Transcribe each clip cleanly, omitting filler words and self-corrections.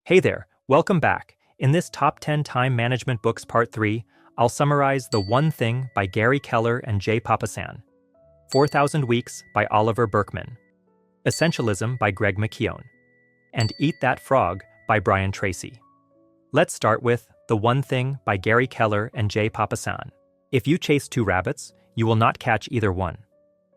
Hey there, welcome back. In this Top 10 Time Management Books Part 3, I'll summarize The One Thing by Gary Keller and J. Papasan, 4,000 Weeks by Oliver Burkeman, Essentialism by Greg McKeown, and Eat That Frog by Brian Tracy. Let's start with The One Thing by Gary Keller and J. Papasan. If you chase two rabbits, you will not catch either one.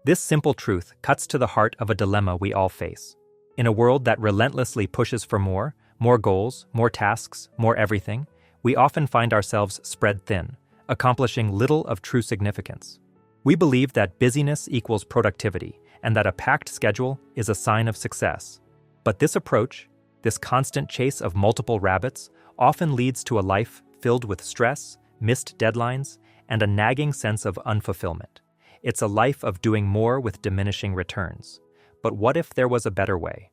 This simple truth cuts to the heart of a dilemma we all face. In a world that relentlessly pushes for more goals, more tasks, more everything, we often find ourselves spread thin, accomplishing little of true significance. We believe that busyness equals productivity and that a packed schedule is a sign of success. But this approach, this constant chase of multiple rabbits, often leads to a life filled with stress, missed deadlines, and a nagging sense of unfulfillment. It's a life of doing more with diminishing returns. But what if there was a better way?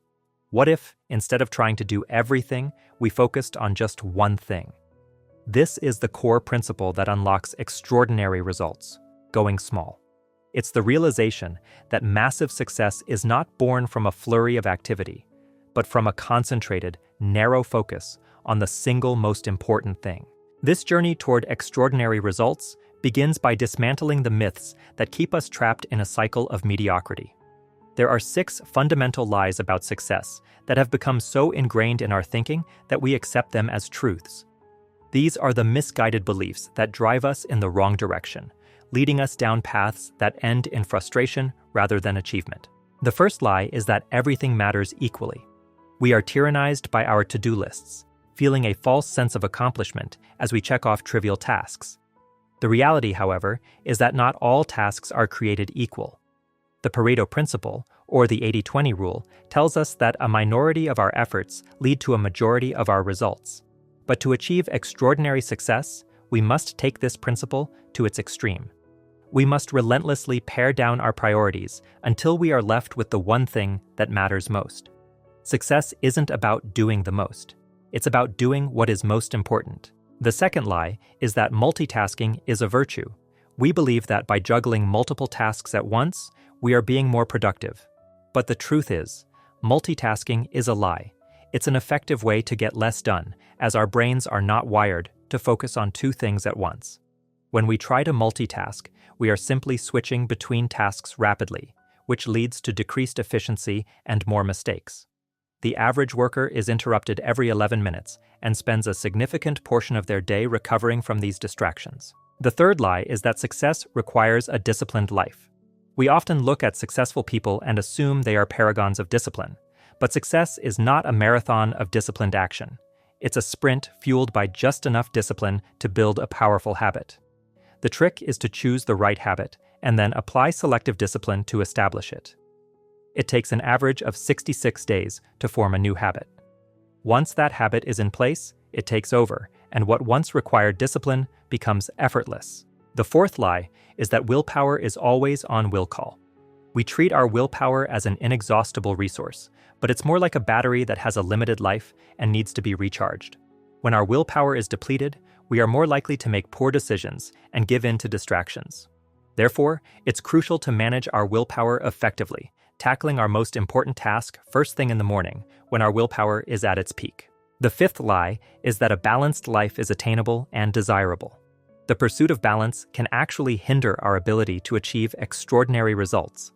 What if, instead of trying to do everything, we focused on just one thing? This is the core principle that unlocks extraordinary results: going small. It's the realization that massive success is not born from a flurry of activity, but from a concentrated, narrow focus on the single most important thing. This journey toward extraordinary results begins by dismantling the myths that keep us trapped in a cycle of mediocrity. There are 6 fundamental lies about success that have become so ingrained in our thinking that we accept them as truths. These are the misguided beliefs that drive us in the wrong direction, leading us down paths that end in frustration rather than achievement. The first lie is that everything matters equally. We are tyrannized by our to-do lists, feeling a false sense of accomplishment as we check off trivial tasks. The reality, however, is that not all tasks are created equal. The Pareto principle, or the 80-20 rule, tells us that a minority of our efforts lead to a majority of our results. But to achieve extraordinary success, we must take this principle to its extreme. We must relentlessly pare down our priorities until we are left with the one thing that matters most. Success isn't about doing the most. It's about doing what is most important. The second lie is that multitasking is a virtue. We believe that by juggling multiple tasks at once, we are being more productive. But the truth is, multitasking is a lie. It's an effective way to get less done, as our brains are not wired to focus on 2 things at once. When we try to multitask, we are simply switching between tasks rapidly, which leads to decreased efficiency and more mistakes. The average worker is interrupted every 11 minutes and spends a significant portion of their day recovering from these distractions. The third lie is that success requires a disciplined life. We often look at successful people and assume they are paragons of discipline. But success is not a marathon of disciplined action. It's a sprint fueled by just enough discipline to build a powerful habit. The trick is to choose the right habit and then apply selective discipline to establish it. It takes an average of 66 days to form a new habit. Once that habit is in place, it takes over, and what once required discipline becomes effortless. The fourth lie is that willpower is always on will call. We treat our willpower as an inexhaustible resource, but it's more like a battery that has a limited life and needs to be recharged. When our willpower is depleted, we are more likely to make poor decisions and give in to distractions. Therefore, it's crucial to manage our willpower effectively, tackling our most important task first thing in the morning when our willpower is at its peak. The fifth lie is that a balanced life is attainable and desirable. The pursuit of balance can actually hinder our ability to achieve extraordinary results.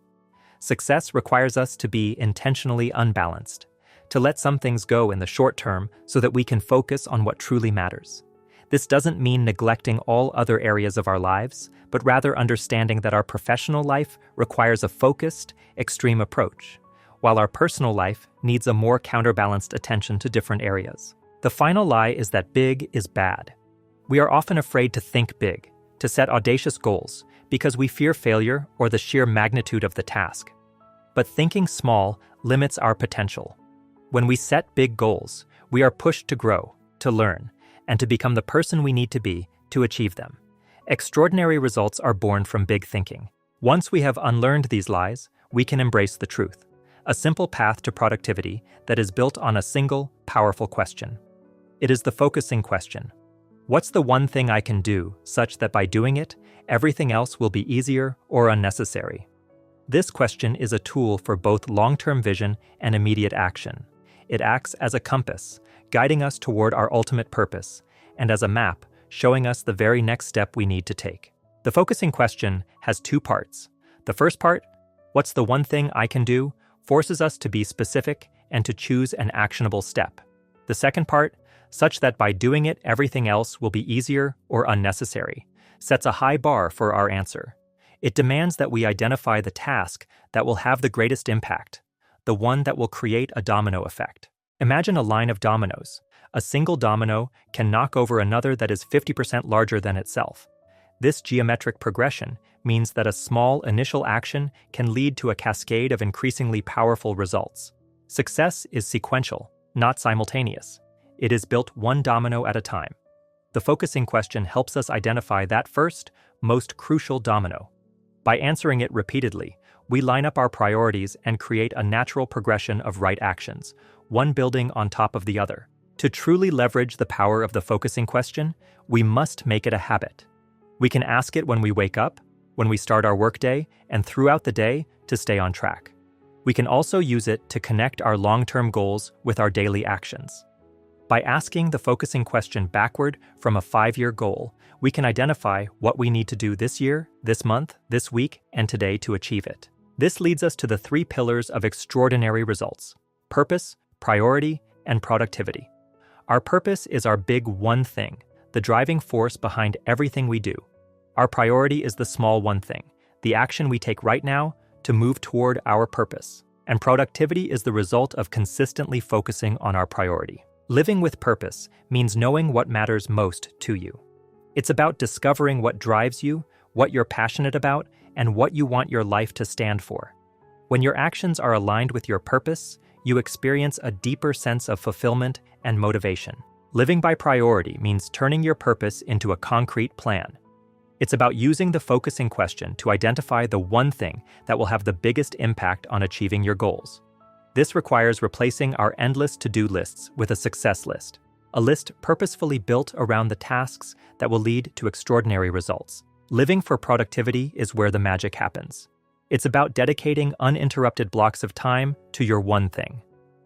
Success requires us to be intentionally unbalanced, to let some things go in the short term so that we can focus on what truly matters. This doesn't mean neglecting all other areas of our lives, but rather understanding that our professional life requires a focused, extreme approach, while our personal life needs a more counterbalanced attention to different areas. The final lie is that big is bad. We are often afraid to think big, to set audacious goals, because we fear failure or the sheer magnitude of the task. But thinking small limits our potential. When we set big goals, we are pushed to grow, to learn, and to become the person we need to be to achieve them. Extraordinary results are born from big thinking. Once we have unlearned these lies, we can embrace the truth, a simple path to productivity that is built on a single, powerful question. It is the focusing question. What's the one thing I can do such that by doing it, everything else will be easier or unnecessary? This question is a tool for both long-term vision and immediate action. It acts as a compass, guiding us toward our ultimate purpose, and as a map, showing us the very next step we need to take. The focusing question has two parts. The first part, what's the one thing I can do, forces us to be specific and to choose an actionable step. The second part, such that by doing it everything else will be easier or unnecessary, sets a high bar for our answer. It demands that we identify the task that will have the greatest impact, the one that will create a domino effect. Imagine a line of dominoes. A single domino can knock over another that is 50% larger than itself. This geometric progression means that a small initial action can lead to a cascade of increasingly powerful results. Success is sequential, not simultaneous. It is built one domino at a time. The focusing question helps us identify that first, most crucial domino. By answering it repeatedly, we line up our priorities and create a natural progression of right actions, one building on top of the other. To truly leverage the power of the focusing question, we must make it a habit. We can ask it when we wake up, when we start our workday, and throughout the day to stay on track. We can also use it to connect our long-term goals with our daily actions. By asking the focusing question backward from a 5-year goal, we can identify what we need to do this year, this month, this week, and today to achieve it. This leads us to the 3 pillars of extraordinary results: purpose, priority, and productivity. Our purpose is our big one thing, the driving force behind everything we do. Our priority is the small one thing, the action we take right now to move toward our purpose. And productivity is the result of consistently focusing on our priority. Living with purpose means knowing what matters most to you. It's about discovering what drives you, what you're passionate about, and what you want your life to stand for. When your actions are aligned with your purpose, you experience a deeper sense of fulfillment and motivation. Living by priority means turning your purpose into a concrete plan. It's about using the focusing question to identify the one thing that will have the biggest impact on achieving your goals. This requires replacing our endless to-do lists with a success list, a list purposefully built around the tasks that will lead to extraordinary results. Living for productivity is where the magic happens. It's about dedicating uninterrupted blocks of time to your one thing.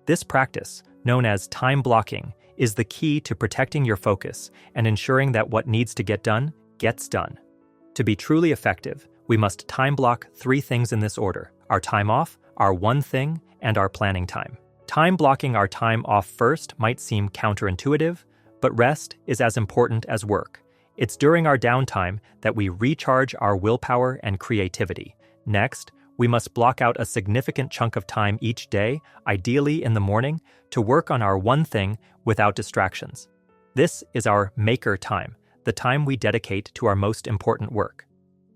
This practice, known as time blocking, is the key to protecting your focus and ensuring that what needs to get done gets done. To be truly effective, we must time block 3 things in this order: our time off, our one thing, and our planning time. Time blocking our time off first might seem counterintuitive, but rest is as important as work. It's during our downtime that we recharge our willpower and creativity. Next, we must block out a significant chunk of time each day, ideally in the morning, to work on our one thing without distractions. This is our maker time, the time we dedicate to our most important work.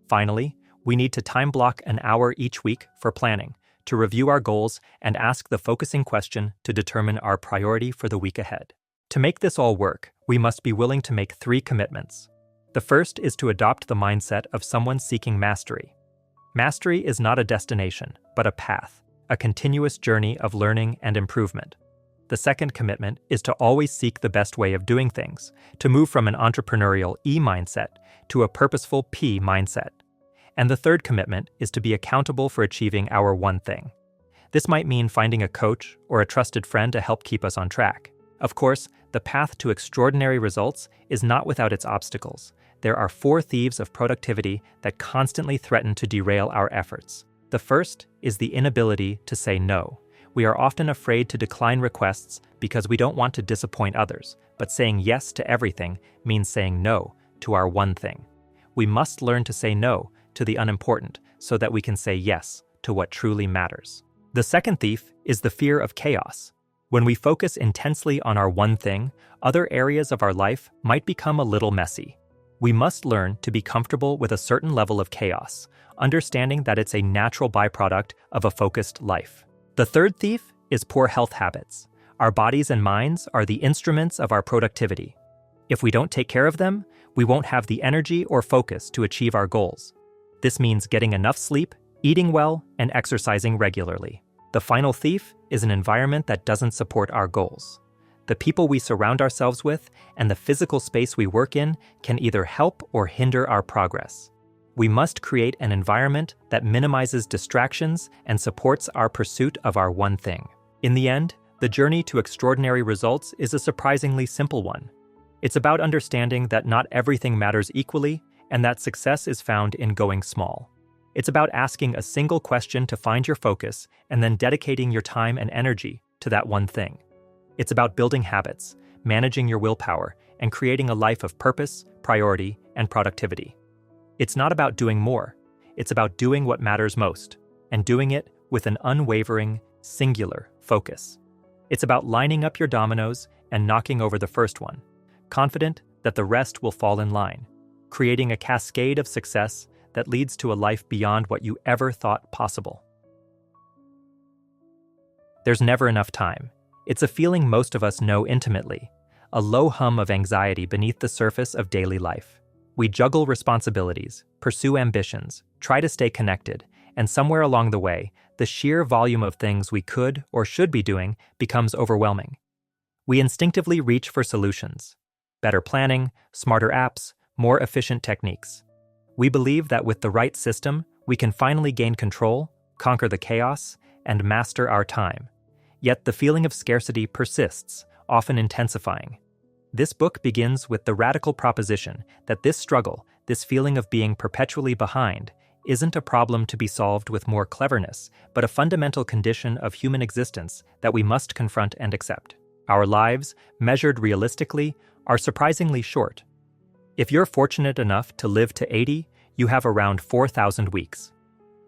Finally, we need to time block an hour each week for planning, to review our goals and ask the focusing question to determine our priority for the week ahead. To make this all work, we must be willing to make 3 commitments. The first is to adopt the mindset of someone seeking mastery. Mastery is not a destination, but a path, a continuous journey of learning and improvement. The second commitment is to always seek the best way of doing things, to move from an entrepreneurial E mindset to a purposeful P mindset. And the third commitment is to be accountable for achieving our one thing. This might mean finding a coach or a trusted friend to help keep us on track. Of course, the path to extraordinary results is not without its obstacles. There are 4 thieves of productivity that constantly threaten to derail our efforts. The first is the inability to say no. We are often afraid to decline requests because we don't want to disappoint others, but saying yes to everything means saying no to our one thing. We must learn to say no to the unimportant so that we can say yes to what truly matters. The second thief is the fear of chaos. When we focus intensely on our one thing, other areas of our life might become a little messy. We must learn to be comfortable with a certain level of chaos, understanding that it's a natural byproduct of a focused life. The third thief is poor health habits. Our bodies and minds are the instruments of our productivity. If we don't take care of them, we won't have the energy or focus to achieve our goals. This means getting enough sleep, eating well, and exercising regularly. The final thief is an environment that doesn't support our goals. The people we surround ourselves with and the physical space we work in can either help or hinder our progress. We must create an environment that minimizes distractions and supports our pursuit of our one thing. In the end, The journey to extraordinary results is a surprisingly simple one. It's about understanding that not everything matters equally and that success is found in going small. It's about asking a single question to find your focus and then dedicating your time and energy to that one thing. It's about building habits, managing your willpower, and creating a life of purpose, priority, and productivity. It's not about doing more. It's about doing what matters most, and doing it with an unwavering, singular focus. It's about lining up your dominoes and knocking over the first one, confident that the rest will fall in line, creating a cascade of success that leads to a life beyond what you ever thought possible. There's never enough time. It's a feeling most of us know intimately, a low hum of anxiety beneath the surface of daily life. We juggle responsibilities, pursue ambitions, try to stay connected, and somewhere along the way, the sheer volume of things we could or should be doing becomes overwhelming. We instinctively reach for solutions: better planning, smarter apps, more efficient techniques. We believe that with the right system, we can finally gain control, conquer the chaos, and master our time. Yet the feeling of scarcity persists, often intensifying. This book begins with the radical proposition that this struggle, this feeling of being perpetually behind, isn't a problem to be solved with more cleverness, but a fundamental condition of human existence that we must confront and accept. Our lives, measured realistically, are surprisingly short. If you're fortunate enough to live to 80, you have around 4,000 weeks.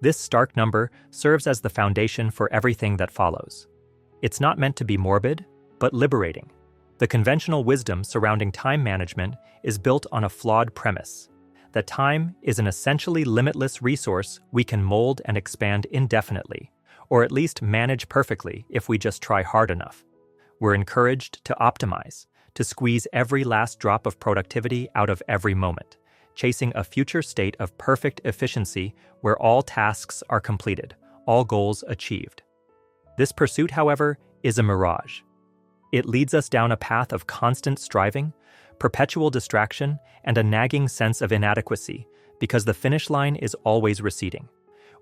This stark number serves as the foundation for everything that follows. It's not meant to be morbid, but liberating. The conventional wisdom surrounding time management is built on a flawed premise: that time is an essentially limitless resource we can mold and expand indefinitely, or at least manage perfectly if we just try hard enough. We're encouraged to optimize, to squeeze every last drop of productivity out of every moment, chasing a future state of perfect efficiency where all tasks are completed, all goals achieved. This pursuit, however, is a mirage. It leads us down a path of constant striving, perpetual distraction, and a nagging sense of inadequacy, because the finish line is always receding.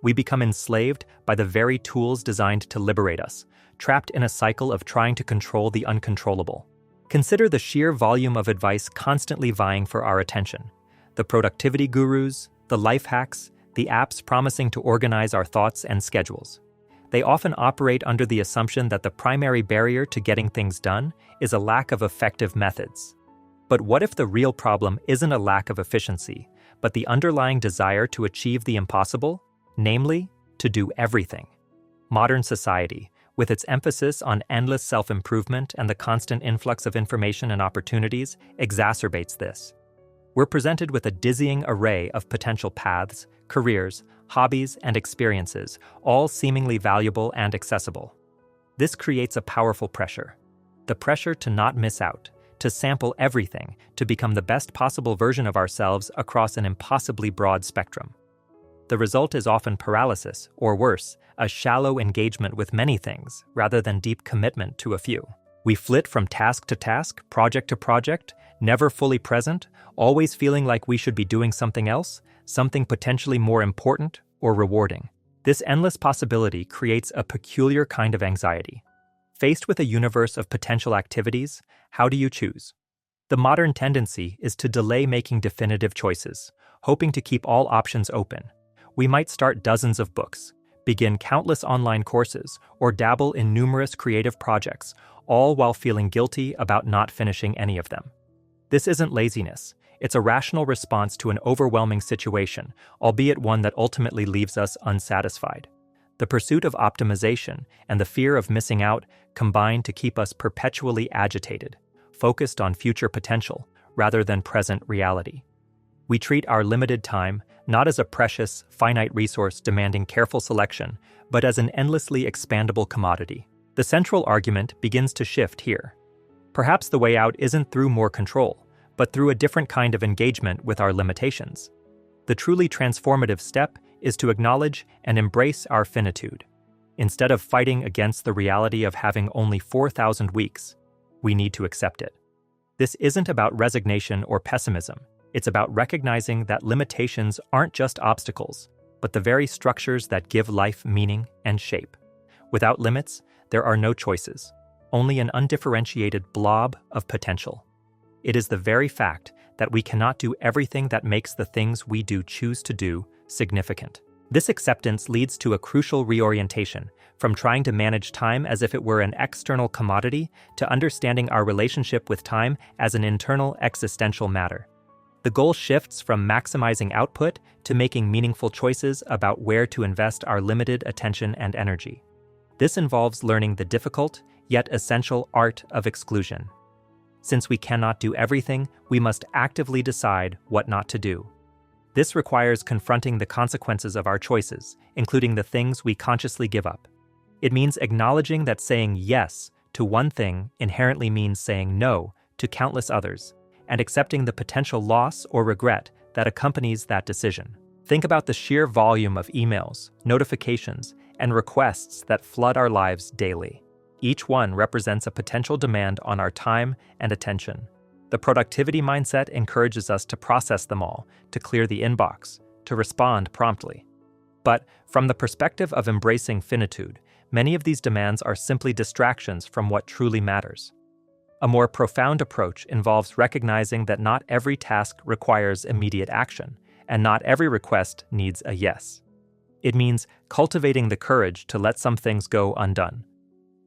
We become enslaved by the very tools designed to liberate us, trapped in a cycle of trying to control the uncontrollable. Consider the sheer volume of advice constantly vying for our attention. The productivity gurus, the life hacks, the apps promising to organize our thoughts and schedules. They often operate under the assumption that the primary barrier to getting things done is a lack of effective methods. But what if the real problem isn't a lack of efficiency, but the underlying desire to achieve the impossible, namely, to do everything? Modern society, with its emphasis on endless self-improvement and the constant influx of information and opportunities, exacerbates this. We're presented with a dizzying array of potential paths, careers, hobbies, and experiences, all seemingly valuable and accessible. This creates a powerful pressure. The pressure to not miss out, to sample everything, to become the best possible version of ourselves across an impossibly broad spectrum. The result is often paralysis, or worse, a shallow engagement with many things, rather than deep commitment to a few. We flit from task to task, project to project, never fully present, always feeling like we should be doing something else, something potentially more important or rewarding. This endless possibility creates a peculiar kind of anxiety. Faced with a universe of potential activities, how do you choose? The modern tendency is to delay making definitive choices, hoping to keep all options open. We might start dozens of books, begin countless online courses, or dabble in numerous creative projects, all while feeling guilty about not finishing any of them. This isn't laziness. It's a rational response to an overwhelming situation, albeit one that ultimately leaves us unsatisfied. The pursuit of optimization and the fear of missing out combine to keep us perpetually agitated, focused on future potential rather than present reality. We treat our limited time not as a precious, finite resource demanding careful selection, but as an endlessly expandable commodity. The central argument begins to shift here. Perhaps the way out isn't through more control, but through a different kind of engagement with our limitations. The truly transformative step is to acknowledge and embrace our finitude. Instead of fighting against the reality of having only 4,000 weeks, we need to accept it. This isn't about resignation or pessimism. It's about recognizing that limitations aren't just obstacles, but the very structures that give life meaning and shape. Without limits, there are no choices. only an undifferentiated blob of potential. It is the very fact that we cannot do everything that makes the things we do choose to do significant. This acceptance leads to a crucial reorientation from trying to manage time as if it were an external commodity to understanding our relationship with time as an internal existential matter. The goal shifts from maximizing output to making meaningful choices about where to invest our limited attention and energy. This involves learning the difficult, yet essential art of exclusion. Since we cannot do everything, we must actively decide what not to do. This requires confronting the consequences of our choices, including the things we consciously give up. It means acknowledging that saying yes to one thing inherently means saying no to countless others, and accepting the potential loss or regret that accompanies that decision. Think about the sheer volume of emails, notifications, and requests that flood our lives daily. Each one represents a potential demand on our time and attention. The productivity mindset encourages us to process them all, to clear the inbox, to respond promptly. But from the perspective of embracing finitude, many of these demands are simply distractions from what truly matters. A more profound approach involves recognizing that not every task requires immediate action, and not every request needs a yes. It means cultivating the courage to let some things go undone,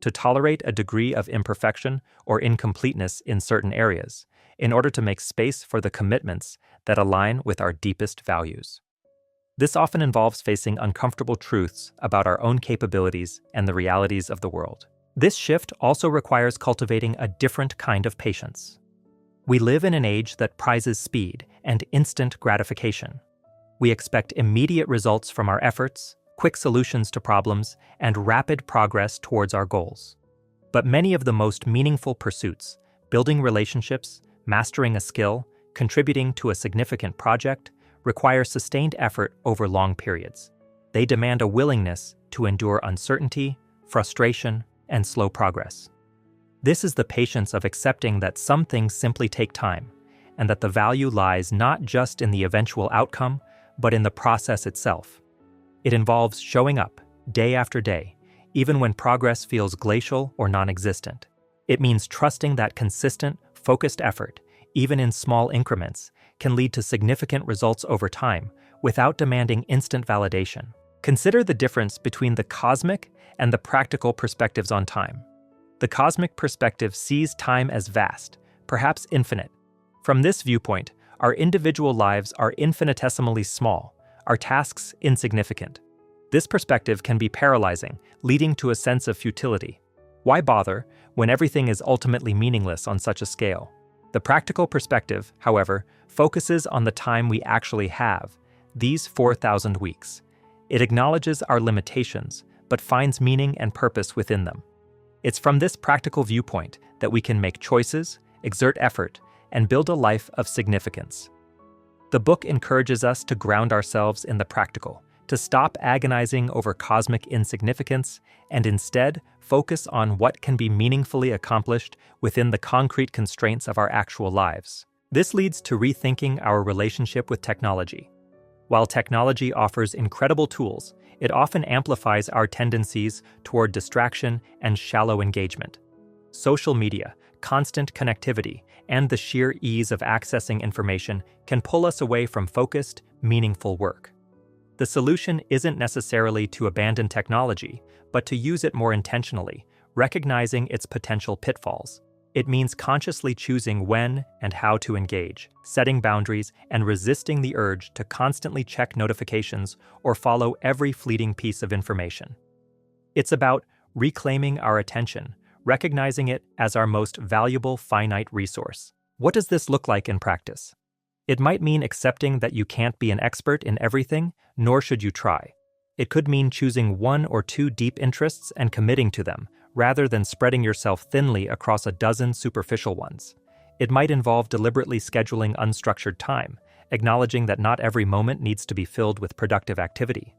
to tolerate a degree of imperfection or incompleteness in certain areas, in order to make space for the commitments that align with our deepest values. This often involves facing uncomfortable truths about our own capabilities and the realities of the world. This shift also requires cultivating a different kind of patience. We live in an age that prizes speed and instant gratification. We expect immediate results from our efforts, quick solutions to problems, and rapid progress towards our goals. But many of the most meaningful pursuits, building relationships, mastering a skill, contributing to a significant project, require sustained effort over long periods. They demand a willingness to endure uncertainty, frustration, and slow progress. This is the patience of accepting that some things simply take time, and that the value lies not just in the eventual outcome, but in the process itself. It involves showing up, day after day, even when progress feels glacial or non-existent. It means trusting that consistent, focused effort, even in small increments, can lead to significant results over time without demanding instant validation. Consider the difference between the cosmic and the practical perspectives on time. The cosmic perspective sees time as vast, perhaps infinite. From this viewpoint, our individual lives are infinitesimally small, our tasks insignificant. This perspective can be paralyzing, leading to a sense of futility. Why bother when everything is ultimately meaningless on such a scale? The practical perspective, however, focuses on the time we actually have, these 4,000 weeks. It acknowledges our limitations, but finds meaning and purpose within them. It's from this practical viewpoint that we can make choices, exert effort, and build a life of significance. The book encourages us to ground ourselves in the practical, to stop agonizing over cosmic insignificance, and instead focus on what can be meaningfully accomplished within the concrete constraints of our actual lives. This leads to rethinking our relationship with technology. While technology offers incredible tools, it often amplifies our tendencies toward distraction and shallow engagement. Social media, constant connectivity, and the sheer ease of accessing information can pull us away from focused, meaningful work. The solution isn't necessarily to abandon technology, but to use it more intentionally, recognizing its potential pitfalls. It means consciously choosing when and how to engage, setting boundaries, and resisting the urge to constantly check notifications or follow every fleeting piece of information. It's about reclaiming our attention, recognizing it as our most valuable finite resource. What does this look like in practice? It might mean accepting that you can't be an expert in everything, nor should you try. It could mean choosing one or two deep interests and committing to them, rather than spreading yourself thinly across a dozen superficial ones. It might involve deliberately scheduling unstructured time, acknowledging that not every moment needs to be filled with productive activity.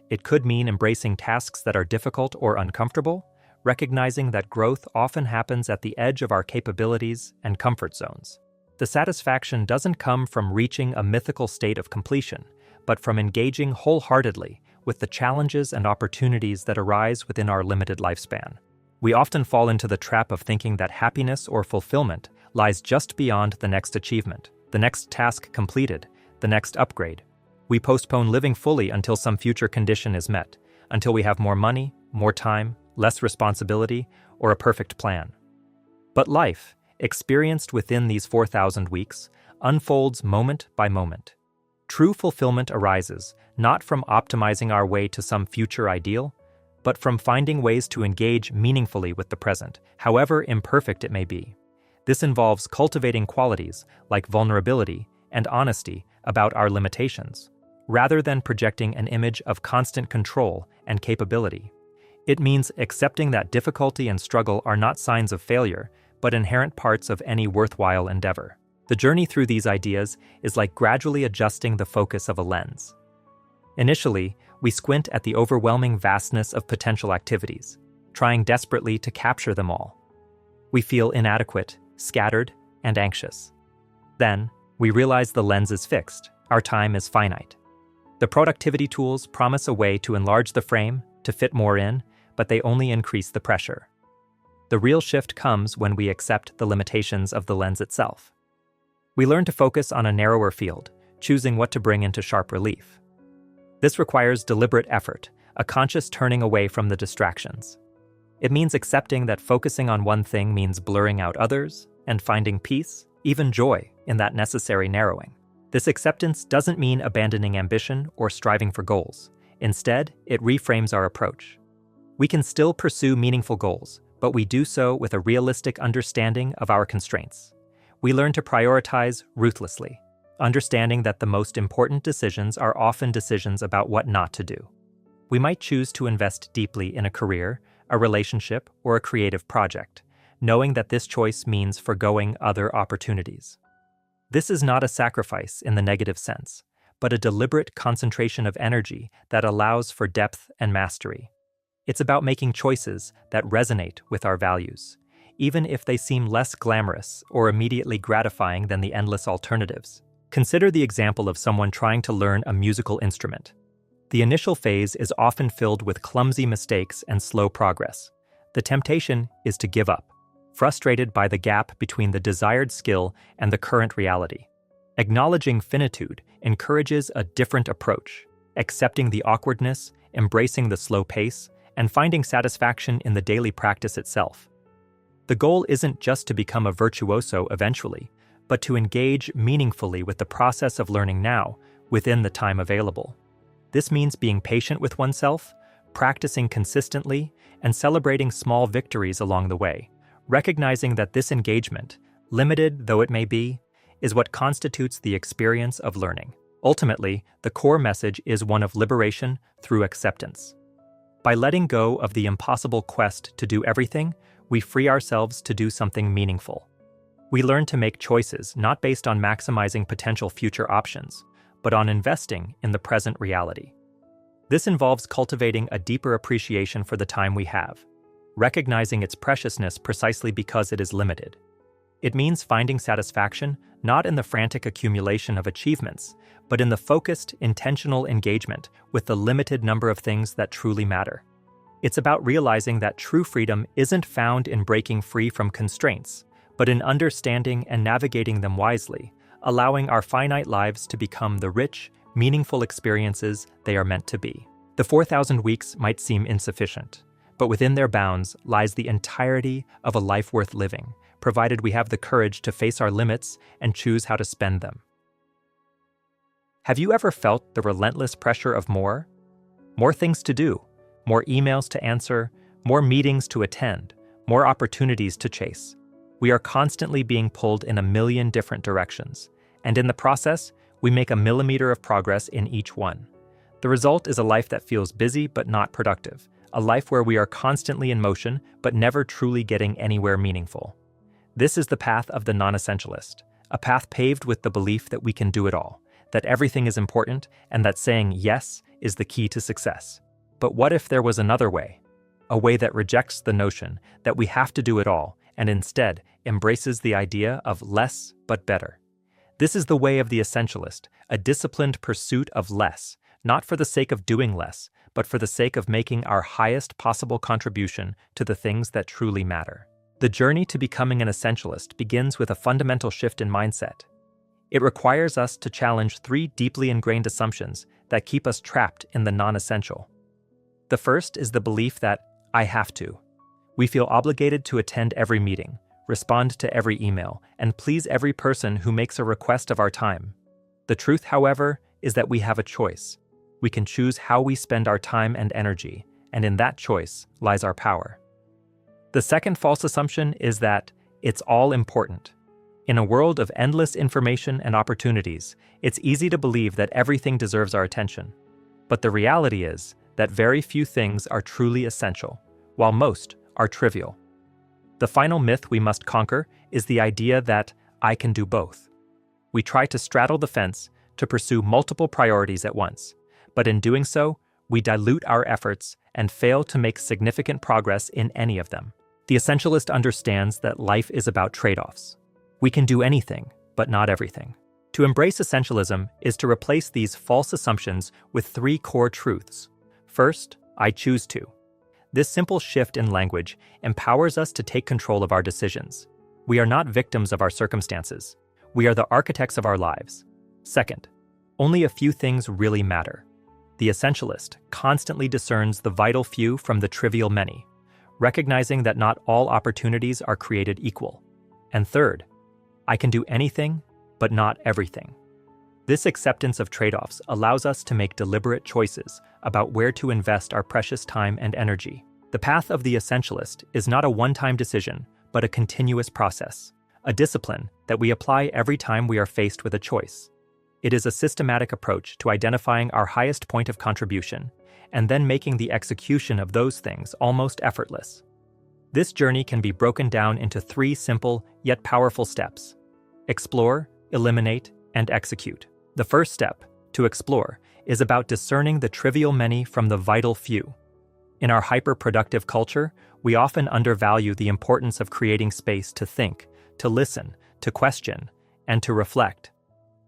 It could mean embracing tasks that are difficult or uncomfortable, recognizing that growth often happens at the edge of our capabilities and comfort zones. The satisfaction doesn't come from reaching a mythical state of completion, but from engaging wholeheartedly with the challenges and opportunities that arise within our limited lifespan. We often fall into the trap of thinking that happiness or fulfillment lies just beyond the next achievement, the next task completed, the next upgrade. We postpone living fully until some future condition is met, until we have more money, more time, less responsibility, or a perfect plan. But life, experienced within these 4,000 weeks, unfolds moment by moment. True fulfillment arises not from optimizing our way to some future ideal, but from finding ways to engage meaningfully with the present, however imperfect it may be. This involves cultivating qualities like vulnerability and honesty about our limitations, rather than projecting an image of constant control and capability. It means accepting that difficulty and struggle are not signs of failure, but inherent parts of any worthwhile endeavor. The journey through these ideas is like gradually adjusting the focus of a lens. Initially, we squint at the overwhelming vastness of potential activities, trying desperately to capture them all. We feel inadequate, scattered, and anxious. Then, we realize the lens is fixed, our time is finite. The productivity tools promise a way to enlarge the frame, to fit more in, but they only increase the pressure. The real shift comes when we accept the limitations of the lens itself. We learn to focus on a narrower field, choosing what to bring into sharp relief. This requires deliberate effort, a conscious turning away from the distractions. It means accepting that focusing on one thing means blurring out others and finding peace, even joy, in that necessary narrowing. This acceptance doesn't mean abandoning ambition or striving for goals. Instead, it reframes our approach. We can still pursue meaningful goals, but we do so with a realistic understanding of our constraints. We learn to prioritize ruthlessly, understanding that the most important decisions are often decisions about what not to do. We might choose to invest deeply in a career, a relationship, or a creative project, knowing that this choice means forgoing other opportunities. This is not a sacrifice in the negative sense, but a deliberate concentration of energy that allows for depth and mastery. It's about making choices that resonate with our values, even if they seem less glamorous or immediately gratifying than the endless alternatives. Consider the example of someone trying to learn a musical instrument. The initial phase is often filled with clumsy mistakes and slow progress. The temptation is to give up, frustrated by the gap between the desired skill and the current reality. Acknowledging finitude encourages a different approach, accepting the awkwardness, embracing the slow pace, and finding satisfaction in the daily practice itself. The goal isn't just to become a virtuoso eventually, but to engage meaningfully with the process of learning now, within the time available. This means being patient with oneself, practicing consistently, and celebrating small victories along the way, recognizing that this engagement, limited though it may be, is what constitutes the experience of learning. Ultimately, the core message is one of liberation through acceptance. By letting go of the impossible quest to do everything, we free ourselves to do something meaningful. We learn to make choices not based on maximizing potential future options, but on investing in the present reality. This involves cultivating a deeper appreciation for the time we have, recognizing its preciousness precisely because it is limited. It means finding satisfaction not in the frantic accumulation of achievements, but in the focused, intentional engagement with the limited number of things that truly matter. It's about realizing that true freedom isn't found in breaking free from constraints, but in understanding and navigating them wisely, allowing our finite lives to become the rich, meaningful experiences they are meant to be. The 4,000 weeks might seem insufficient, but within their bounds lies the entirety of a life worth living, provided we have the courage to face our limits and choose how to spend them. Have you ever felt the relentless pressure of more? More things to do, more emails to answer, more meetings to attend, more opportunities to chase. We are constantly being pulled in a million different directions, and in the process, we make a millimeter of progress in each one. The result is a life that feels busy but not productive, a life where we are constantly in motion but never truly getting anywhere meaningful. This is the path of the non-essentialist, a path paved with the belief that we can do it all, that everything is important, and that saying yes is the key to success. But what if there was another way? A way that rejects the notion that we have to do it all, and instead embraces the idea of less but better. This is the way of the essentialist, a disciplined pursuit of less, not for the sake of doing less, but for the sake of making our highest possible contribution to the things that truly matter. The journey to becoming an essentialist begins with a fundamental shift in mindset. It requires us to challenge 3 deeply ingrained assumptions that keep us trapped in the non-essential. The first is the belief that I have to. We feel obligated to attend every meeting, respond to every email, and please every person who makes a request of our time. The truth, however, is that we have a choice. We can choose how we spend our time and energy, and in that choice lies our power. The second false assumption is that it's all important. In a world of endless information and opportunities, it's easy to believe that everything deserves our attention. But the reality is that very few things are truly essential, while most are trivial. The final myth we must conquer is the idea that I can do both. We try to straddle the fence to pursue multiple priorities at once, but in doing so, we dilute our efforts and fail to make significant progress in any of them. The essentialist understands that life is about trade-offs. We can do anything, but not everything. To embrace essentialism is to replace these false assumptions with 3 core truths. First, I choose to. This simple shift in language empowers us to take control of our decisions. We are not victims of our circumstances. We are the architects of our lives. Second, only a few things really matter. The essentialist constantly discerns the vital few from the trivial many, recognizing that not all opportunities are created equal. And third, I can do anything, but not everything. This acceptance of trade-offs allows us to make deliberate choices about where to invest our precious time and energy. The path of the essentialist is not a one-time decision, but a continuous process, a discipline that we apply every time we are faced with a choice. It is a systematic approach to identifying our highest point of contribution, and then making the execution of those things almost effortless. This journey can be broken down into 3 simple yet powerful steps: explore, eliminate, and execute. The first step, to explore, is about discerning the trivial many from the vital few. In our hyper-productive culture, we often undervalue the importance of creating space to think, to listen, to question, and to reflect.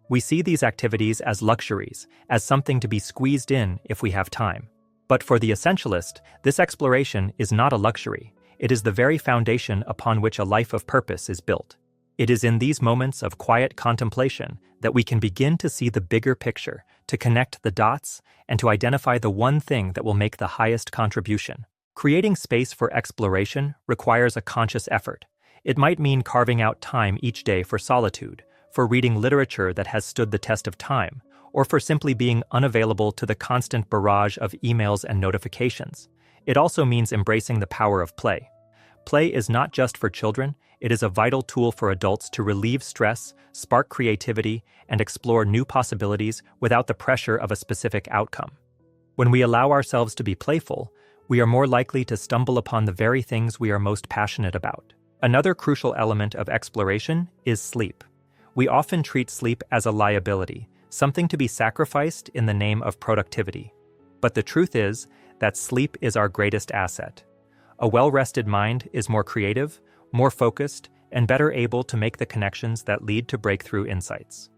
We see these activities as luxuries, as something to be squeezed in if we have time. But for the essentialist, this exploration is not a luxury. It is the very foundation upon which a life of purpose is built. It is in these moments of quiet contemplation that we can begin to see the bigger picture, to connect the dots, and to identify the one thing that will make the highest contribution. Creating space for exploration requires a conscious effort. It might mean carving out time each day for solitude, for reading literature that has stood the test of time, or for simply being unavailable to the constant barrage of emails and notifications. It also means embracing the power of play. Play is not just for children, it is a vital tool for adults to relieve stress, spark creativity, and explore new possibilities without the pressure of a specific outcome. When we allow ourselves to be playful, we are more likely to stumble upon the very things we are most passionate about. Another crucial element of exploration is sleep. We often treat sleep as a liability, something to be sacrificed in the name of productivity. But the truth is that sleep is our greatest asset. A well-rested mind is more creative, more focused, and better able to make the connections that lead to breakthrough insights.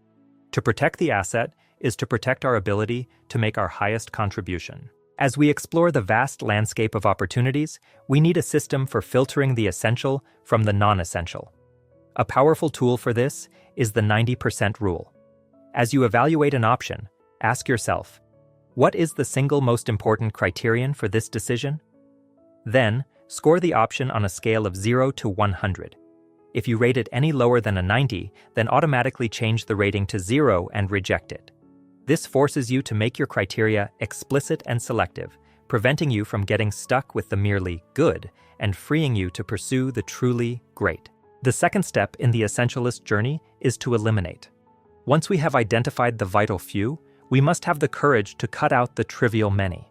To protect the asset is to protect our ability to make our highest contribution. As we explore the vast landscape of opportunities, we need a system for filtering the essential from the non-essential. A powerful tool for this is the 90% rule. As you evaluate an option, ask yourself, what is the single most important criterion for this decision? Then, score the option on a scale of 0 to 100. If you rate it any lower than a 90, then automatically change the rating to 0 and reject it. This forces you to make your criteria explicit and selective, preventing you from getting stuck with the merely good and freeing you to pursue the truly great. The second step in the essentialist journey is to eliminate. Once we have identified the vital few, we must have the courage to cut out the trivial many.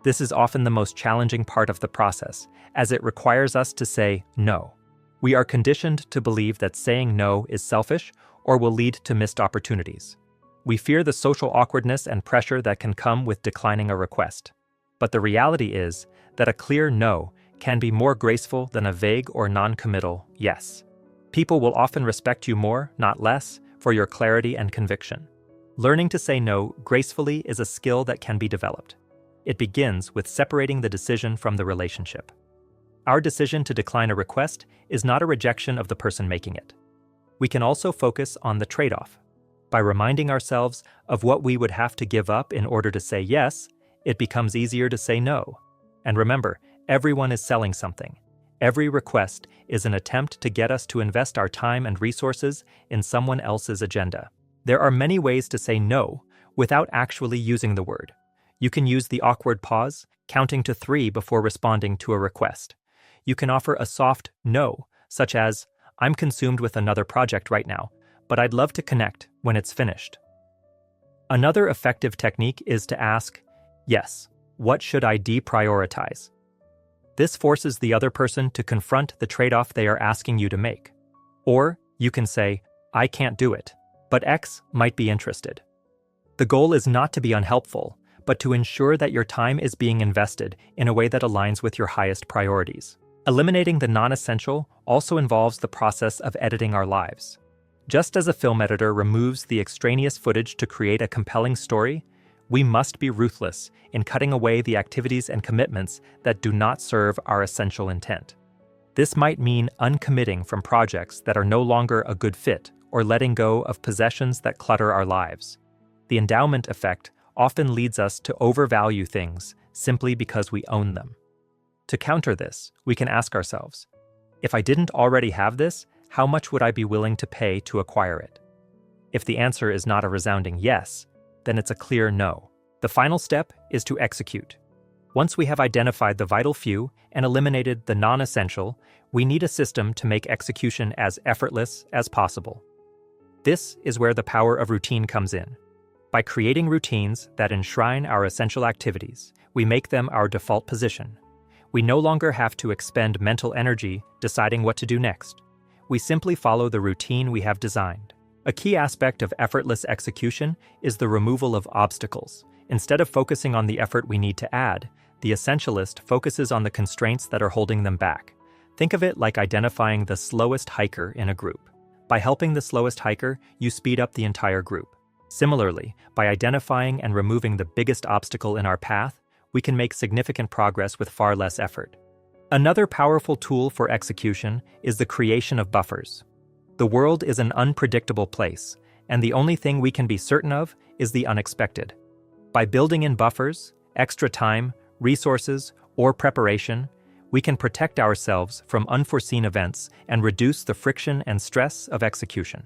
This is often the most challenging part of the process, as it requires us to say no. We are conditioned to believe that saying no is selfish or will lead to missed opportunities. We fear the social awkwardness and pressure that can come with declining a request. But the reality is that a clear no can be more graceful than a vague or non-committal yes. People will often respect you more, not less, for your clarity and conviction. Learning to say no gracefully is a skill that can be developed. It begins with separating the decision from the relationship. Our decision to decline a request is not a rejection of the person making it. We can also focus on the trade-off. By reminding ourselves of what we would have to give up in order to say yes, it becomes easier to say no. And remember, everyone is selling something. Every request is an attempt to get us to invest our time and resources in someone else's agenda. There are many ways to say no without actually using the word. You can use the awkward pause, counting to 3 before responding to a request. You can offer a soft no, such as, "I'm consumed with another project right now, but I'd love to connect when it's finished." Another effective technique is to ask, "Yes, what should I deprioritize?" This forces the other person to confront the trade-off they are asking you to make. Or you can say, "I can't do it, but X might be interested." The goal is not to be unhelpful, but to ensure that your time is being invested in a way that aligns with your highest priorities. Eliminating the non-essential also involves the process of editing our lives. Just as a film editor removes the extraneous footage to create a compelling story, we must be ruthless in cutting away the activities and commitments that do not serve our essential intent. This might mean uncommitting from projects that are no longer a good fit or letting go of possessions that clutter our lives. The endowment effect often leads us to overvalue things simply because we own them. To counter this, we can ask ourselves, if I didn't already have this, how much would I be willing to pay to acquire it? If the answer is not a resounding yes, then it's a clear no. The final step is to execute. Once we have identified the vital few and eliminated the non-essential, we need a system to make execution as effortless as possible. This is where the power of routine comes in. By creating routines that enshrine our essential activities, we make them our default position. We no longer have to expend mental energy deciding what to do next. We simply follow the routine we have designed. A key aspect of effortless execution is the removal of obstacles. Instead of focusing on the effort we need to add, the essentialist focuses on the constraints that are holding them back. Think of it like identifying the slowest hiker in a group. By helping the slowest hiker, you speed up the entire group. Similarly, by identifying and removing the biggest obstacle in our path, we can make significant progress with far less effort. Another powerful tool for execution is the creation of buffers. The world is an unpredictable place, and the only thing we can be certain of is the unexpected. By building in buffers, extra time, resources, or preparation, we can protect ourselves from unforeseen events and reduce the friction and stress of execution.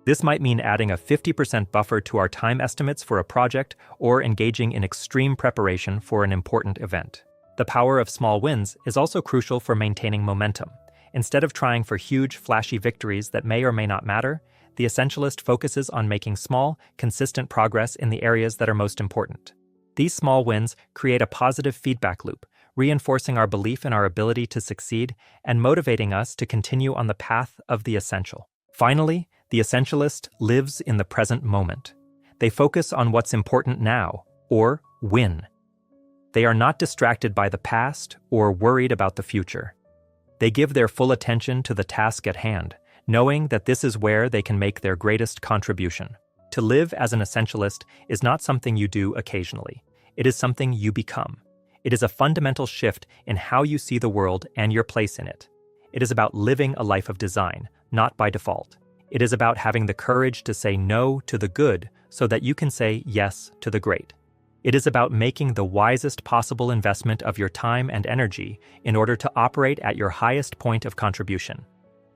This might mean adding a 50% buffer to our time estimates for a project or engaging in extreme preparation for an important event. The power of small wins is also crucial for maintaining momentum. Instead of trying for huge, flashy victories that may or may not matter, the essentialist focuses on making small, consistent progress in the areas that are most important. These small wins create a positive feedback loop, reinforcing our belief in our ability to succeed and motivating us to continue on the path of the essential. Finally, the essentialist lives in the present moment. They focus on what's important now, or win. They are not distracted by the past or worried about the future. They give their full attention to the task at hand, knowing that this is where they can make their greatest contribution. To live as an essentialist is not something you do occasionally. It is something you become. It is a fundamental shift in how you see the world and your place in it. It is about living a life of design, not by default. It is about having the courage to say no to the good so that you can say yes to the great. It is about making the wisest possible investment of your time and energy in order to operate at your highest point of contribution.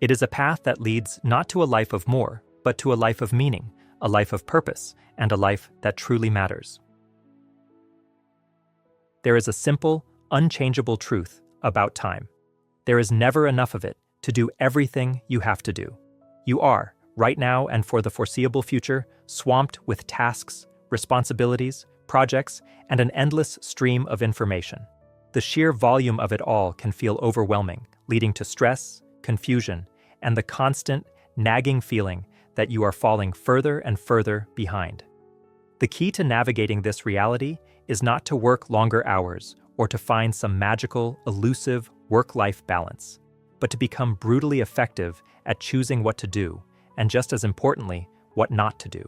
It is a path that leads not to a life of more, but to a life of meaning, a life of purpose, and a life that truly matters. There is a simple, unchangeable truth about time. There is never enough of it to do everything you have to do. You are, right now and for the foreseeable future, swamped with tasks, responsibilities, projects, and an endless stream of information. The sheer volume of it all can feel overwhelming, leading to stress, confusion, and the constant, nagging feeling that you are falling further and further behind. The key to navigating this reality is not to work longer hours or to find some magical, elusive work-life balance, but to become brutally effective at choosing what to do, and just as importantly, what not to do.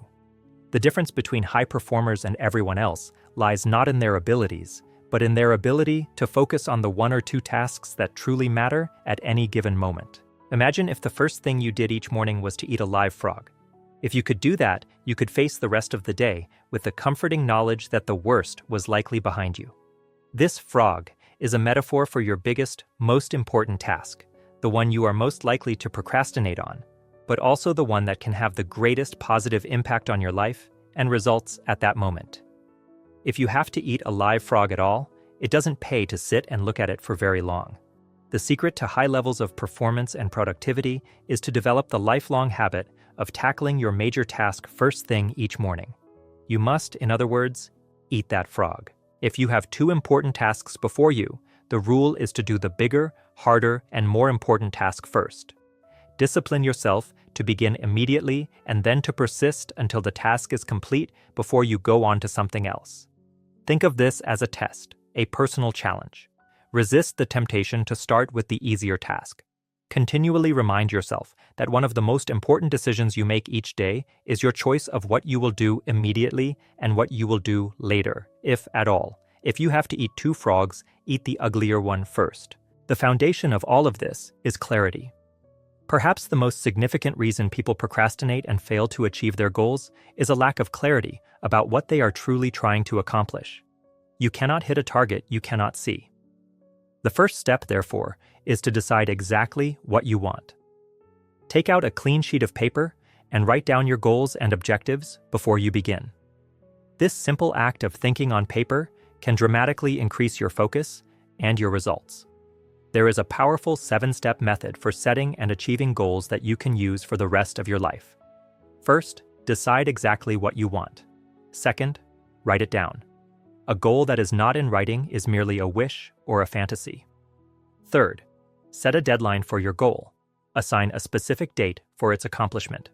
The difference between high performers and everyone else lies not in their abilities, but in their ability to focus on the one or two tasks that truly matter at any given moment. Imagine if the first thing you did each morning was to eat a live frog. If you could do that, you could face the rest of the day with the comforting knowledge that the worst was likely behind you. This frog is a metaphor for your biggest, most important task, the one you are most likely to procrastinate on, but also the one that can have the greatest positive impact on your life and results at that moment. If you have to eat a live frog at all, it doesn't pay to sit and look at it for very long. The secret to high levels of performance and productivity is to develop the lifelong habit of tackling your major task first thing each morning. You must, in other words, eat that frog. If you have two important tasks before you, the rule is to do the bigger, harder, and more important task first. Discipline yourself to begin immediately and then to persist until the task is complete before you go on to something else. Think of this as a test, a personal challenge. Resist the temptation to start with the easier task. Continually remind yourself that one of the most important decisions you make each day is your choice of what you will do immediately and what you will do later, if at all. If you have to eat two frogs, eat the uglier one first. The foundation of all of this is clarity. Perhaps the most significant reason people procrastinate and fail to achieve their goals is a lack of clarity about what they are truly trying to accomplish. You cannot hit a target you cannot see. The first step, therefore, is to decide exactly what you want. Take out a clean sheet of paper and write down your goals and objectives before you begin. This simple act of thinking on paper can dramatically increase your focus and your results. There is a powerful 7-step method for setting and achieving goals that you can use for the rest of your life. First, decide exactly what you want. Second, write it down. A goal that is not in writing is merely a wish or a fantasy. Third, set a deadline for your goal. Assign a specific date for its accomplishment.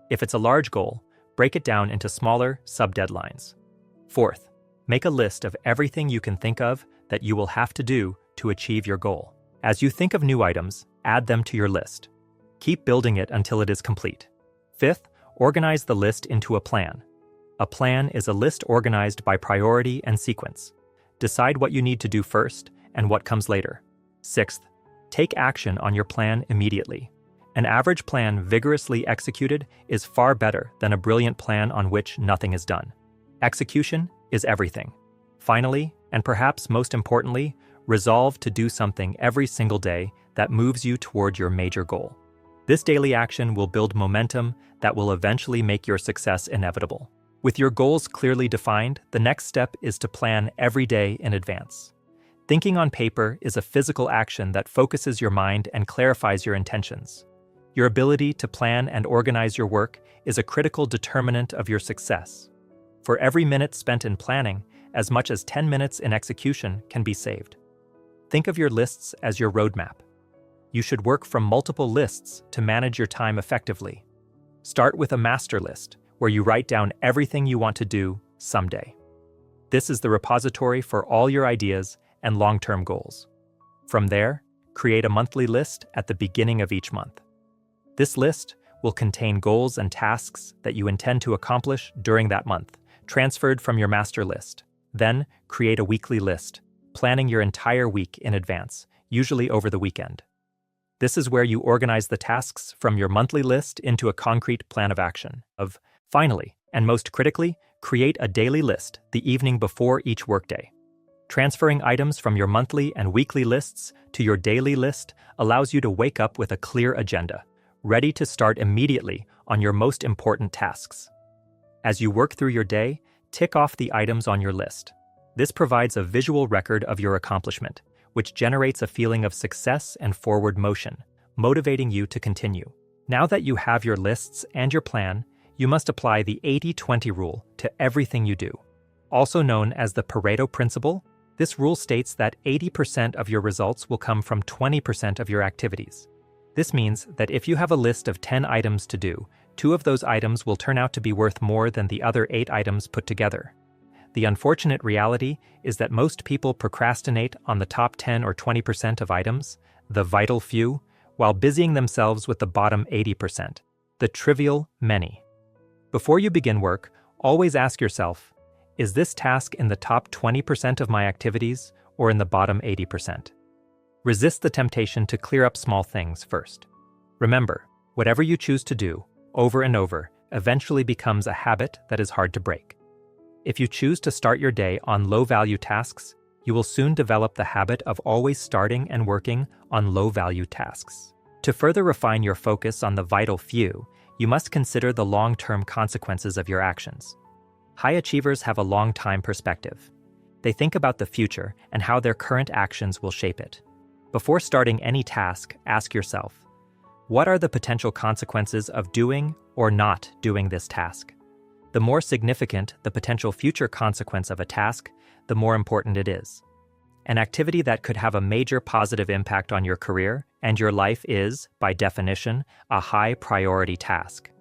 If it's a large goal, break it down into smaller sub-deadlines. Fourth, make a list of everything you can think of that you will have to do to achieve your goal. As you think of new items, add them to your list. Keep building it until it is complete. Fifth, organize the list into a plan. A plan is a list organized by priority and sequence. Decide what you need to do first and what comes later. Sixth, take action on your plan immediately. An average plan vigorously executed is far better than a brilliant plan on which nothing is done. Execution is everything. Finally, and perhaps most importantly, resolve to do something every single day that moves you toward your major goal. This daily action will build momentum that will eventually make your success inevitable. With your goals clearly defined, the next step is to plan every day in advance. Thinking on paper is a physical action that focuses your mind and clarifies your intentions. Your ability to plan and organize your work is a critical determinant of your success. For every minute spent in planning, as much as 10 minutes in execution can be saved. Think of your lists as your roadmap. You should work from multiple lists to manage your time effectively. Start with a master list, where you write down everything you want to do someday. This is the repository for all your ideas and long-term goals. From there, create a monthly list at the beginning of each month. This list will contain goals and tasks that you intend to accomplish during that month, transferred from your master list. Then, create a weekly list, planning your entire week in advance, usually over the weekend. This is where you organize the tasks from your monthly list into a concrete plan of action. Finally, and most critically, create a daily list the evening before each workday. Transferring items from your monthly and weekly lists to your daily list allows you to wake up with a clear agenda, ready to start immediately on your most important tasks. As you work through your day, tick off the items on your list. This provides a visual record of your accomplishment, which generates a feeling of success and forward motion, motivating you to continue. Now that you have your lists and your plan, you must apply the 80-20 rule to everything you do. Also known as the Pareto principle, this rule states that 80% of your results will come from 20% of your activities. This means that if you have a list of 10 items to do, 2 of those items will turn out to be worth more than the other 8 items put together. The unfortunate reality is that most people procrastinate on the top 10 or 20% of items, the vital few, while busying themselves with the bottom 80%, the trivial many. Before you begin work, always ask yourself, Is this task in the top 20% of my activities or in the bottom 80%? Resist the temptation to clear up small things first. Remember, whatever you choose to do, over and over, eventually becomes a habit that is hard to break. If you choose to start your day on low-value tasks, you will soon develop the habit of always starting and working on low-value tasks. To further refine your focus on the vital few, you must consider the long-term consequences of your actions. High achievers have a long-time perspective. They think about the future and how their current actions will shape it. Before starting any task, ask yourself, what are the potential consequences of doing or not doing this task? The more significant the potential future consequence of a task, the more important it is. An activity that could have a major positive impact on your career and your life is, by definition, a high-priority task.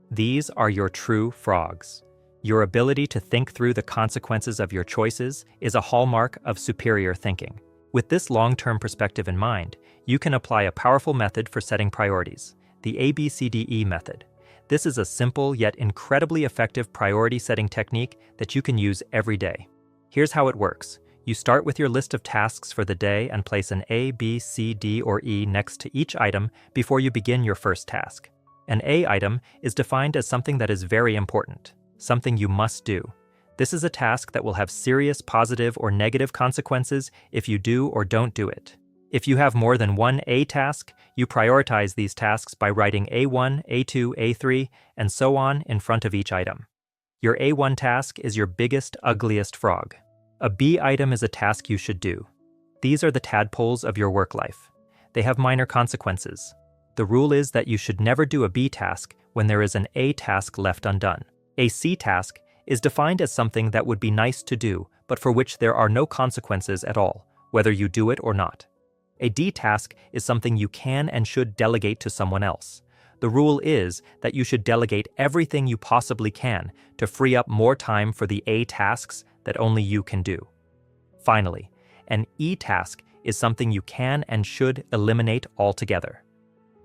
These are your true frogs. Your ability to think through the consequences of your choices is a hallmark of superior thinking. With this long-term perspective in mind, you can apply a powerful method for setting priorities, the ABCDE method. This is a simple yet incredibly effective priority-setting technique that you can use every day. Here's how it works. You start with your list of tasks for the day and place an A, B, C, D, or E next to each item before you begin your first task. An A item is defined as something that is very important, something you must do. This is a task that will have serious positive or negative consequences if you do or don't do it. If you have more than one A task, you prioritize these tasks by writing A1, A2, A3, and so on in front of each item. Your A1 task is your biggest, ugliest frog. A B item is a task you should do. These are the tadpoles of your work life. They have minor consequences. The rule is that you should never do a B task when there is an A task left undone. A C task is defined as something that would be nice to do, but for which there are no consequences at all, whether you do it or not. A D task is something you can and should delegate to someone else. The rule is that you should delegate everything you possibly can to free up more time for the A tasks that only you can do. Finally, an E task is something you can and should eliminate altogether.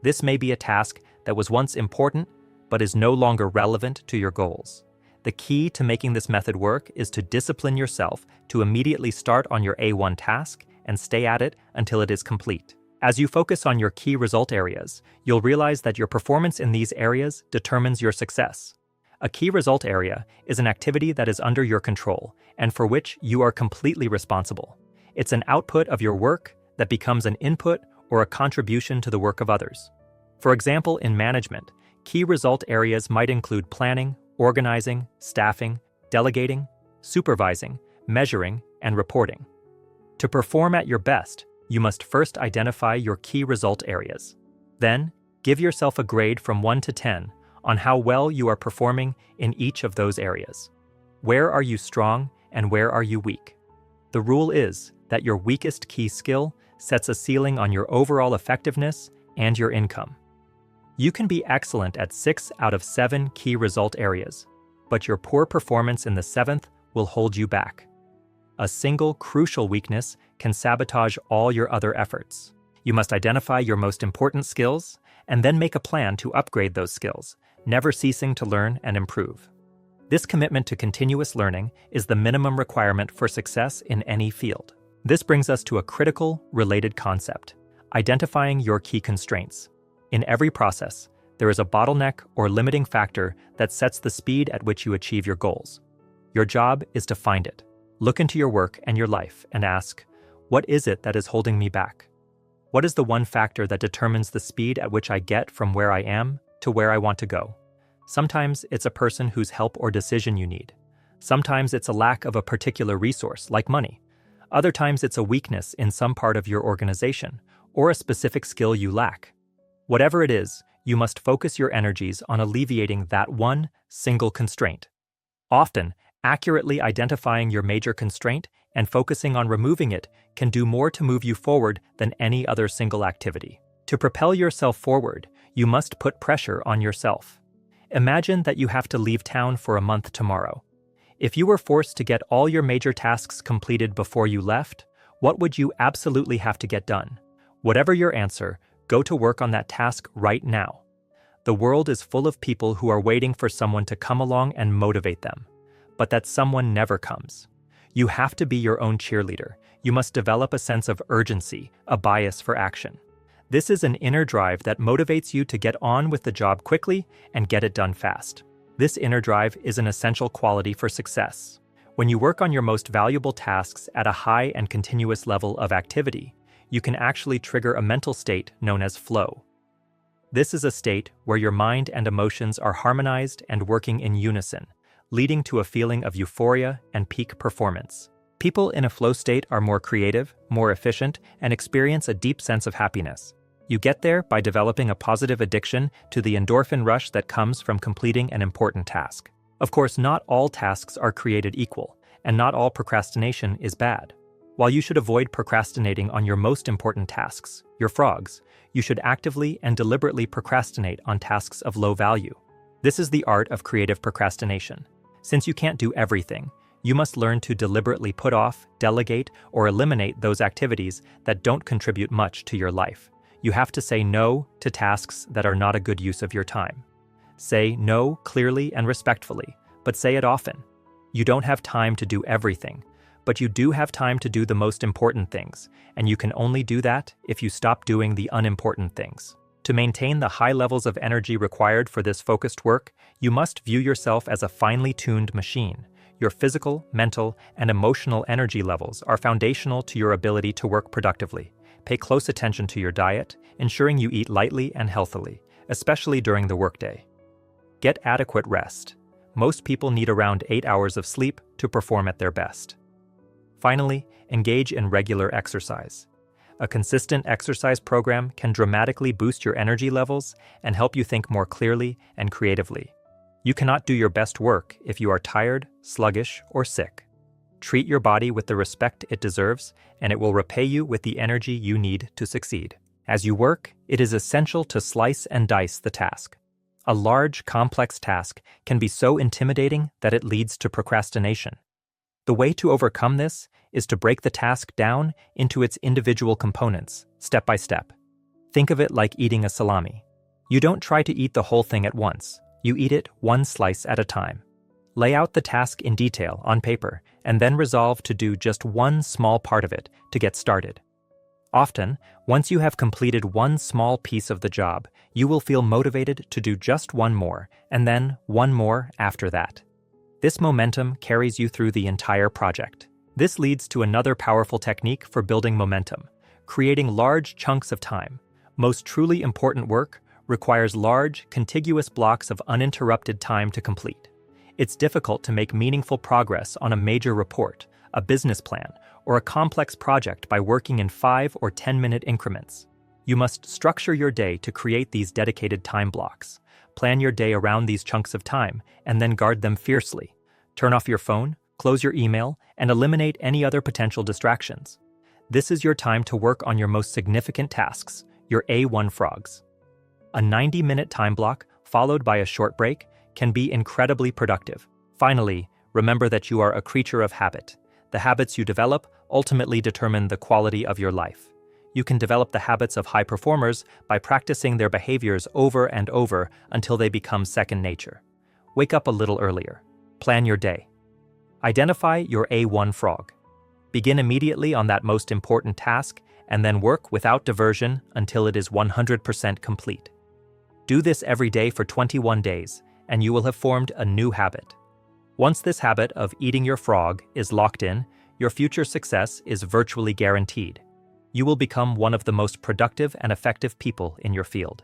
This may be a task that was once important, but is no longer relevant to your goals. The key to making this method work is to discipline yourself to immediately start on your A1 task and stay at it until it is complete. As you focus on your key result areas, you'll realize that your performance in these areas determines your success. A key result area is an activity that is under your control and for which you are completely responsible. It's an output of your work that becomes an input or a contribution to the work of others. For example, in management, key result areas might include planning, organizing, staffing, delegating, supervising, measuring, and reporting. To perform at your best, you must first identify your key result areas. Then, give yourself a grade from 1 to 10 on how well you are performing in each of those areas. Where are you strong and where are you weak? The rule is that your weakest key skill sets a ceiling on your overall effectiveness and your income. You can be excellent at 6 out of 7 key result areas, but your poor performance in the 7th will hold you back. A single crucial weakness can sabotage all your other efforts. You must identify your most important skills and then make a plan to upgrade those skills, never ceasing to learn and improve. This commitment to continuous learning is the minimum requirement for success in any field. This brings us to a critical, related concept: identifying your key constraints. In every process, there is a bottleneck or limiting factor that sets the speed at which you achieve your goals. Your job is to find it. Look into your work and your life and ask, what is it that is holding me back? What is the one factor that determines the speed at which I get from where I am to where I want to go? Sometimes it's a person whose help or decision you need. Sometimes it's a lack of a particular resource, like money. Other times it's a weakness in some part of your organization or a specific skill you lack. Whatever it is, you must focus your energies on alleviating that one single constraint. Often, accurately identifying your major constraint and focusing on removing it can do more to move you forward than any other single activity. To propel yourself forward, you must put pressure on yourself. Imagine that you have to leave town for a month tomorrow. If you were forced to get all your major tasks completed before you left, what would you absolutely have to get done? Whatever your answer, go to work on that task right now. The world is full of people who are waiting for someone to come along and motivate them. but that someone never comes. You have to be your own cheerleader. You must develop a sense of urgency, a bias for action. This is an inner drive that motivates you to get on with the job quickly and get it done fast. This inner drive is an essential quality for success. When you work on your most valuable tasks at a high and continuous level of activity, you can actually trigger a mental state known as flow. This is a state where your mind and emotions are harmonized and working in unison, leading to a feeling of euphoria and peak performance. People in a flow state are more creative, more efficient, and experience a deep sense of happiness. You get there by developing a positive addiction to the endorphin rush that comes from completing an important task. Of course, not all tasks are created equal, and not all procrastination is bad. While you should avoid procrastinating on your most important tasks, your frogs, you should actively and deliberately procrastinate on tasks of low value. This is the art of creative procrastination. Since you can't do everything, you must learn to deliberately put off, delegate, or eliminate those activities that don't contribute much to your life. You have to say no to tasks that are not a good use of your time. Say no clearly and respectfully, but say it often. You don't have time to do everything, but you do have time to do the most important things, and you can only do that if you stop doing the unimportant things. To maintain the high levels of energy required for this focused work, you must view yourself as a finely tuned machine. Your physical, mental, and emotional energy levels are foundational to your ability to work productively. Pay close attention to your diet, ensuring you eat lightly and healthily, especially during the workday. Get adequate rest. Most people need around 8 hours of sleep to perform at their best. Finally, engage in regular exercise. A consistent exercise program can dramatically boost your energy levels and help you think more clearly and creatively. You cannot do your best work if you are tired, sluggish, or sick. Treat your body with the respect it deserves, and it will repay you with the energy you need to succeed. As you work, it is essential to slice and dice the task. A large, complex task can be so intimidating that it leads to procrastination. The way to overcome this is to break the task down into its individual components, step by step. Think of it like eating a salami. You don't try to eat the whole thing at once. You eat it one slice at a time. Lay out the task in detail on paper, and then resolve to do just one small part of it to get started. Often, once you have completed one small piece of the job, you will feel motivated to do just one more, and then one more after that. This momentum carries you through the entire project. This leads to another powerful technique for building momentum: creating large chunks of time. Most truly important work requires large, contiguous blocks of uninterrupted time to complete. It's difficult to make meaningful progress on a major report, a business plan, or a complex project by working in 5 or 10-minute increments. You must structure your day to create these dedicated time blocks. Plan your day around these chunks of time, and then guard them fiercely. Turn off your phone, close your email, and eliminate any other potential distractions. This is your time to work on your most significant tasks, your A1 frogs. A 90-minute time block, followed by a short break, can be incredibly productive. Finally, remember that you are a creature of habit. The habits you develop ultimately determine the quality of your life. You can develop the habits of high performers by practicing their behaviors over and over until they become second nature. Wake up a little earlier. Plan your day. Identify your A1 frog. Begin immediately on that most important task and then work without diversion until it is 100% complete. Do this every day for 21 days, and you will have formed a new habit. Once this habit of eating your frog is locked in, your future success is virtually guaranteed. You will become one of the most productive and effective people in your field.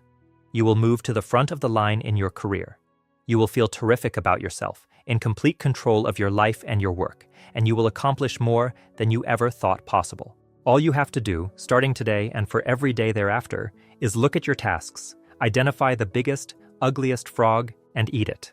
You will move to the front of the line in your career. You will feel terrific about yourself, in complete control of your life and your work, and you will accomplish more than you ever thought possible. All you have to do, starting today and for every day thereafter, is look at your tasks, identify the biggest, ugliest frog, and eat it.